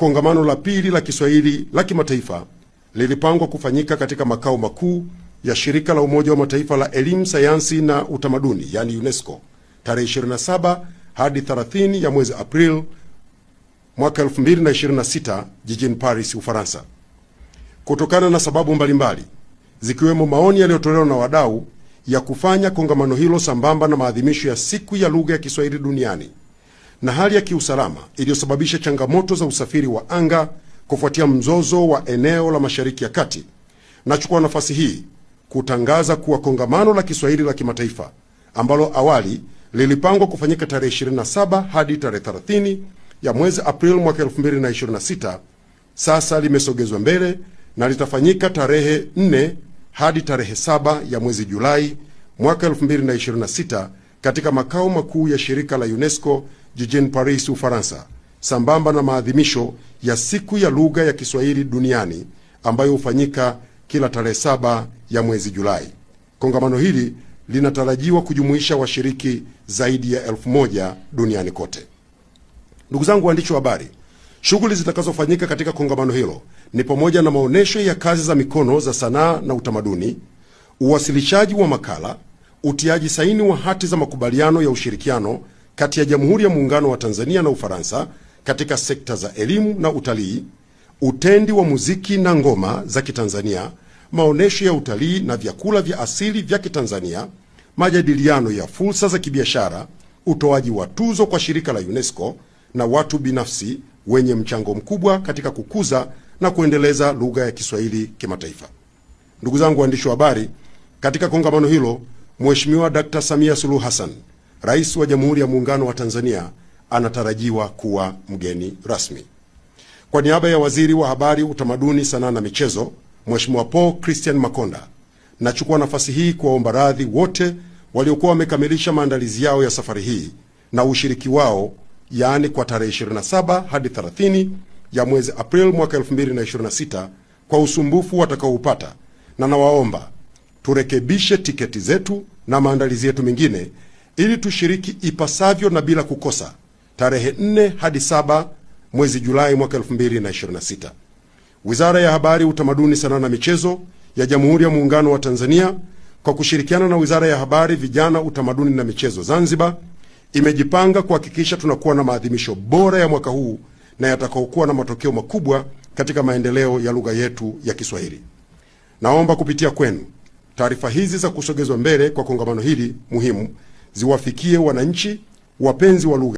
kongamano la pili la Kiswahili la kimataifa lilipangwa kufanyika katika makao makuu ya Shirika la Umoja wa Mataifa la Elimu, Sayansi na Utamaduni, yani UNESCO, tarehe 27 hadi 30 ya mwezi Aprili mwaka 2026 jijini Paris, Ufaransa. Kutokana na sababu mbalimbali, zikiwemo maoni yaliyotolewa na wadau ya kufanya kongamano hilo sambamba na maadhimisho ya siku ya lugha ya Kiswahili duniani na hali ya kiusalama iliyosababisha changamoto za usafiri wa anga kufuatia mzozo wa eneo la Mashariki ya Kati, nachukua nafasi hii kutangaza kuwa kongamano la Kiswahili la kimataifa ambalo awali lilipangwa kufanyika tarehe 27 hadi tarehe 30 ya mwezi Aprili mwaka 2026 sasa limesogezwa mbele na litafanyika tarehe 4 hadi tarehe 7 ya mwezi Julai mwaka 2026 katika makao makuu ya shirika la UNESCO jijini Paris, Ufaransa, sambamba na maadhimisho ya siku ya lugha ya Kiswahili duniani ambayo hufanyika kila tarehe 7 ya mwezi Julai. Kongamano hili linatarajiwa kujumuisha washiriki zaidi ya 1000 duniani kote. Ndugu zangu waandishi wa habari, shughuli zitakazofanyika katika kongamano hilo ni pamoja na maonesho ya kazi za mikono za sanaa na utamaduni, uwasilishaji wa makala, utiaji saini wa hati za makubaliano ya ushirikiano kati ya Jamhuri ya Muungano wa Tanzania na Ufaransa katika sekta za elimu na utalii, utendi wa muziki na ngoma za Kitanzania, maonesho ya utalii na vyakula vya asili vya Kitanzania, majadiliano ya fursa za kibiashara, utoaji wa tuzo kwa shirika la UNESCO na watu binafsi wenye mchango mkubwa katika kukuza na kuendeleza lugha ya Kiswahili kimataifa. Ndugu zangu waandishi wa habari, katika kongamano hilo Mheshimiwa Dr. Samia Suluhu Hassan, Rais wa Jamhuri ya Muungano wa Tanzania, anatarajiwa kuwa mgeni rasmi. Kwa niaba ya Waziri wa Habari, Utamaduni, Sanaa na Michezo, Mheshimiwa Paul Christian Makonda, nachukua nafasi hii kuwaomba radhi wote waliokuwa wamekamilisha maandalizi yao ya safari hii na ushiriki wao, yaani kwa tarehe 27 hadi 30 ya mwezi Aprili mwaka 2026 kwa usumbufu watakaoupata, na nawaomba turekebishe tiketi zetu na maandalizi yetu mengine ili tushiriki ipasavyo na bila kukosa tarehe 4 hadi 7 mwezi Julai mwaka 2026. Wizara ya Habari, Utamaduni, Sanaa na Michezo ya Jamhuri ya Muungano wa Tanzania kwa kushirikiana na Wizara ya Habari, Vijana, Utamaduni na Michezo Zanzibar imejipanga kuhakikisha tunakuwa na maadhimisho bora ya mwaka huu na yatakaokuwa na matokeo makubwa katika maendeleo ya lugha yetu ya Kiswahili. Naomba kupitia kwenu taarifa hizi za kusogezwa mbele kwa kongamano hili muhimu ziwafikie wananchi, wapenzi wa lugha